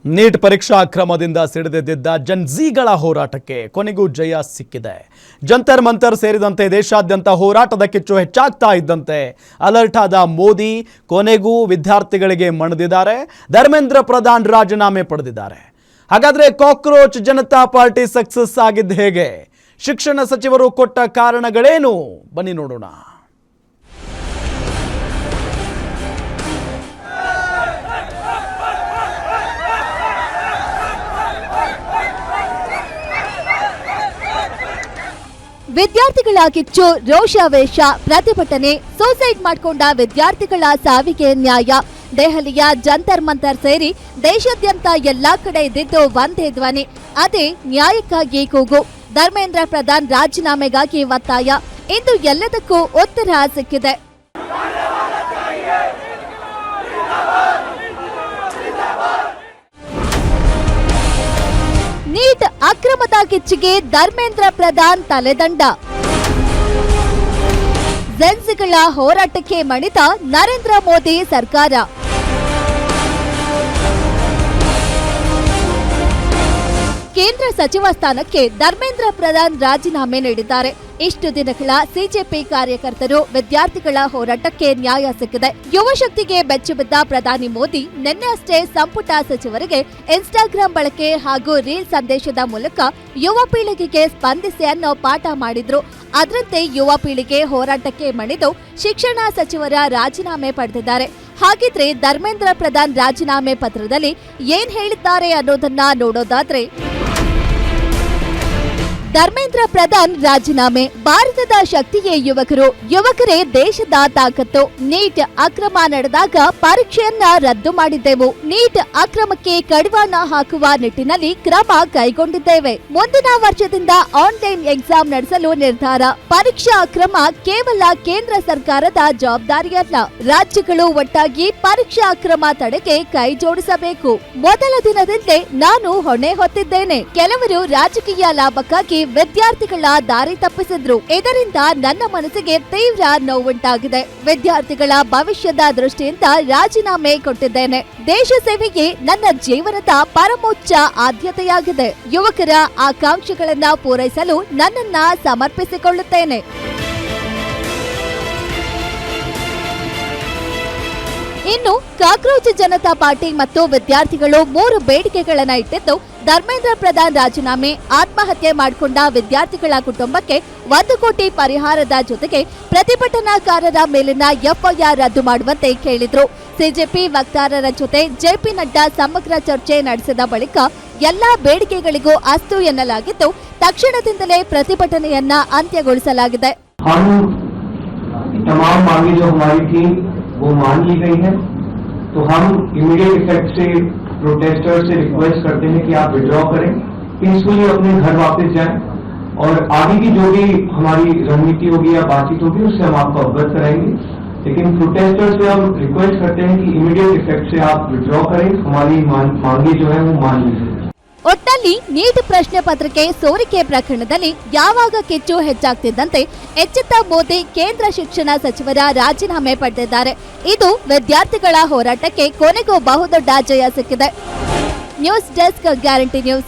Neat ಪರೀಕ್ಷಾ ಅಕ್ರಮದಿಂದ ಸಿಡಿದೆದ್ದಿದ್ದ ಜನ್ಜೀಗಳ ಹೋರಾಟಕ್ಕೆ ಕೊನೆಗೂ ಜಯ ಸಿಕ್ಕಿದೆ. ಜಂತರ್ ಮಂತರ್ ಸೇರಿದಂತೆ ದೇಶಾದ್ಯಂತ ಹೋರಾಟದ ಕಿಚ್ಚು ಹೆಚ್ಚಾಗ್ತಾ ಇದ್ದಂತೆ ಅಲರ್ಟ್ ಆದ ಮೋದಿ ಕೊನೆಗೂ ವಿದ್ಯಾರ್ಥಿಗಳಿಗೆ ಮಣಿದಿದ್ದಾರೆ. ಧರ್ಮೇಂದ್ರ ಪ್ರಧಾನ್ ರಾಜೀನಾಮೆ ಪಡೆದಿದ್ದಾರೆ. ಹಾಗಾದ್ರೆ ಕಾಕ್ರೋಚ್ ಜನತಾ ಪಾರ್ಟಿ ಸಕ್ಸಸ್ ಆಗಿದ್ದು ಹೇಗೆ? ಶಿಕ್ಷಣ ಸಚಿವರು ಕೊಟ್ಟ ಕಾರಣಗಳೇನು? ಬನ್ನಿ ನೋಡೋಣ. ವಿದ್ಯಾರ್ಥಿಗಳ ಕಿಚ್ಚು, ರೋಷಾವೇಶ, ಪ್ರತಿಭಟನೆ, ಸೂಸೈಡ್ ಮಾಡಿಕೊಂಡ ವಿದ್ಯಾರ್ಥಿಗಳ ಸಾವಿಗೆ ನ್ಯಾಯ. ದೆಹಲಿಯ ಜಂತರ್ ಮಂತರ್ ಸೇರಿ ದೇಶಾದ್ಯಂತ ಎಲ್ಲಾ ಕಡೆ ಇದ್ದಿದ್ದು ಒಂದೇ ಧ್ವನಿ, ಅದೇ ನ್ಯಾಯಕ್ಕಾಗಿ ಕೂಗು. ಧರ್ಮೇಂದ್ರ ಪ್ರಧಾನ್ ರಾಜೀನಾಮೆಗಾಗಿ ಒತ್ತಾಯ. ಇಂದು ಎಲ್ಲದಕ್ಕೂ ಉತ್ತರ ಸಿಕ್ಕಿದೆ. ನೀಟ್ ಅಕ್ರಮದ ಕಿಚ್ಚಿಗೆ ಧರ್ಮೇಂದ್ರ ಪ್ರಧಾನ್ ತಲೆದಂಡ. ಜೆನ್ಸಿಗಳ ಹೋರಾಟಕ್ಕೆ ಮಣಿದ ನರೇಂದ್ರ ಮೋದಿ ಸರ್ಕಾರ. ಕೇಂದ್ರ ಸಚಿವ ಸ್ಥಾನಕ್ಕೆ ಧರ್ಮೇಂದ್ರ ಪ್ರಧಾನ್ ರಾಜೀನಾಮೆ ನೀಡಿದ್ದಾರೆ. ಇಷ್ಟು ದಿನಗಳ ಸಿಜೆಪಿ ಕಾರ್ಯಕರ್ತರು, ವಿದ್ಯಾರ್ಥಿಗಳ ಹೋರಾಟಕ್ಕೆ ನ್ಯಾಯ ಸಿಕ್ಕಿದೆ. ಯುವ ಶಕ್ತಿಗೆ ಬೆಚ್ಚಬಿದ್ದ ಪ್ರಧಾನಿ ಮೋದಿ ನಿನ್ನೆ ಅಷ್ಟೇ ಸಂಪುಟ ಸಚಿವರಿಗೆ ಇನ್ಸ್ಟಾಗ್ರಾಂ ಬಳಕೆ ಹಾಗೂ ರೀಲ್ ಸಂದೇಶದ ಮೂಲಕ ಯುವ ಪೀಳಿಗೆಗೆ ಸ್ಪಂದಿಸಿ ಅನ್ನೋ ಪಾಠ ಮಾಡಿದ್ರು. ಅದರಂತೆ ಯುವ ಪೀಳಿಗೆ ಹೋರಾಟಕ್ಕೆ ಮಣಿದು ಶಿಕ್ಷಣ ಸಚಿವರ ರಾಜೀನಾಮೆ ಪಡೆದಿದ್ದಾರೆ. ಹಾಗಿದ್ರೆ ಧರ್ಮೇಂದ್ರ ಪ್ರಧಾನ್ ರಾಜೀನಾಮೆ ಪತ್ರದಲ್ಲಿ ಏನ್ ಹೇಳಿದ್ದಾರೆ ಅನ್ನೋದನ್ನ ನೋಡೋದಾದ್ರೆ, ಧರ್ಮೇಂದ್ರ ಪ್ರಧಾನ್ ರಾಜೀನಾಮೆ. ಭಾರತದ ಶಕ್ತಿಯೇ ಯುವಕರು, ಯುವಕರೇ ದೇಶದ ತಾಕತ್ತು. ನೀಟ್ ಅಕ್ರಮ ನಡೆದಾಗ ಪರೀಕ್ಷೆಯನ್ನ ರದ್ದು ಮಾಡಿದ್ದೆವು. ನೀಟ್ ಅಕ್ರಮಕ್ಕೆ ಕಡಿವಾಣ ಹಾಕುವ ನಿಟ್ಟಿನಲ್ಲಿ ಕ್ರಮ ಕೈಗೊಂಡಿದ್ದೇವೆ. ಮುಂದಿನ ವರ್ಷದಿಂದ ಆನ್ಲೈನ್ ಎಕ್ಸಾಮ್ ನಡೆಸಲು ನಿರ್ಧಾರ. ಪರೀಕ್ಷಾ ಅಕ್ರಮ ಕೇವಲ ಕೇಂದ್ರ ಸರ್ಕಾರದ ಜವಾಬ್ದಾರಿಯಲ್ಲ, ರಾಜ್ಯಗಳು ಒಟ್ಟಾಗಿ ಪರೀಕ್ಷಾ ಅಕ್ರಮ ತಡೆಗೆ ಕೈ ಜೋಡಿಸಬೇಕು. ಮೊದಲ ದಿನದಿಂದಲೇ ನಾನು ಹೊಣೆ ಹೊತ್ತಿದ್ದೇನೆ. ಕೆಲವರು ರಾಜಕೀಯ ಲಾಭಕ್ಕಾಗಿ ವಿದ್ಯಾರ್ಥಿಗಳ ದಾರಿ ತಪ್ಪಿಸಿದ್ರು. ಇದರಿಂದ ನನ್ನ ಮನಸ್ಸಿಗೆ ತೀವ್ರ ನೋವುಂಟಾಗಿದೆ. ವಿದ್ಯಾರ್ಥಿಗಳ ಭವಿಷ್ಯದ ದೃಷ್ಟಿಯಿಂದ ರಾಜೀನಾಮೆ ಕೊಟ್ಟಿದ್ದೇನೆ. ದೇಶ ಸೇವೆಗೆ ನನ್ನ ಜೀವನದ ಪರಮೋಚ್ಚ ಆದ್ಯತೆಯಾಗಿದೆ. ಯುವಕರ ಆಕಾಂಕ್ಷೆಗಳನ್ನ ಪೂರೈಸಲು ನನ್ನನ್ನ ಸಮರ್ಪಿಸಿಕೊಳ್ಳುತ್ತೇನೆ. ಇನ್ನು ಕಾಕ್ರೋಚ್ ಜನತಾ ಪಾರ್ಟಿ ಮತ್ತು ವಿದ್ಯಾರ್ಥಿಗಳು 3 ಬೇಡಿಕೆಗಳನ್ನ ಇಟ್ಟಿದ್ದು, ಧರ್ಮೇಂದ್ರ ಪ್ರಧಾನ್ ರಾಜೀನಾಮೆ, ಆತ್ಮಹತ್ಯೆ ಮಾಡಿಕೊಂಡ ವಿದ್ಯಾರ್ಥಿಗಳ ಕುಟುಂಬಕ್ಕೆ 1 ಕೋಟಿ ಪರಿಹಾರದ ಜೊತೆಗೆ ಪ್ರತಿಭಟನಾಕಾರರ ಮೇಲಿನ ಎಫ್ಐಆರ್ ರದ್ದು ಮಾಡುವಂತೆ ಕೇಳಿದ್ರು. ಸಿಜೆಪಿ ವಕ್ತಾರರ ಜೊತೆ ಜೆಪಿ ನಡ್ಡಾ ಸಮಗ್ರ ಚರ್ಚೆ ನಡೆಸಿದ ಬಳಿಕ ಎಲ್ಲಾ ಬೇಡಿಕೆಗಳಿಗೂ ಅಸ್ತು ಎನ್ನಲಾಗಿದ್ದು, ತಕ್ಷಣದಿಂದಲೇ ಪ್ರತಿಭಟನೆಯನ್ನ ಅಂತ್ಯಗೊಳಿಸಲಾಗಿದೆ. वो मान ली गई है, तो हम इमीडिएट इफेक्ट से प्रोटेस्टर्स से रिक्वेस्ट करते हैं कि आप विड्रॉ करें, पीसफुली अपने घर वापस जाएं, और आगे की जो भी हमारी रणनीति होगी या बातचीत होगी उससे हम आपको अवगत कराएंगे. लेकिन प्रोटेस्टर्स से हम रिक्वेस्ट करते हैं कि इमीडिएट इफेक्ट से आप विड्रॉ करें, हमारी मांगे जो है वो मान लीजिए. ಒಟ್ಟಲ್ಲಿ ನೀಟ್ ಪ್ರಶ್ನೆ ಪತ್ರಿಕೆ ಸೋರಿಕೆ ಪ್ರಕರಣದಲ್ಲಿ ಯಾವಾಗ ಕಿಚ್ಚು ಹೆಚ್ಚಾಗ್ತಿದ್ದಂತೆ ಎಚ್ಚೆತ್ತ ಮೋದಿ ಕೇಂದ್ರ ಶಿಕ್ಷಣ ಸಚಿವರ ರಾಜೀನಾಮೆ ಪಡೆದಿದ್ದಾರೆ. ಇದು ವಿದ್ಯಾರ್ಥಿಗಳ ಹೋರಾಟಕ್ಕೆ ಕೊನೆಗೂ ಬಹುದೊಡ್ಡ ಜಯ ಸಿಕ್ಕಿದೆ. News desk, guarantee news.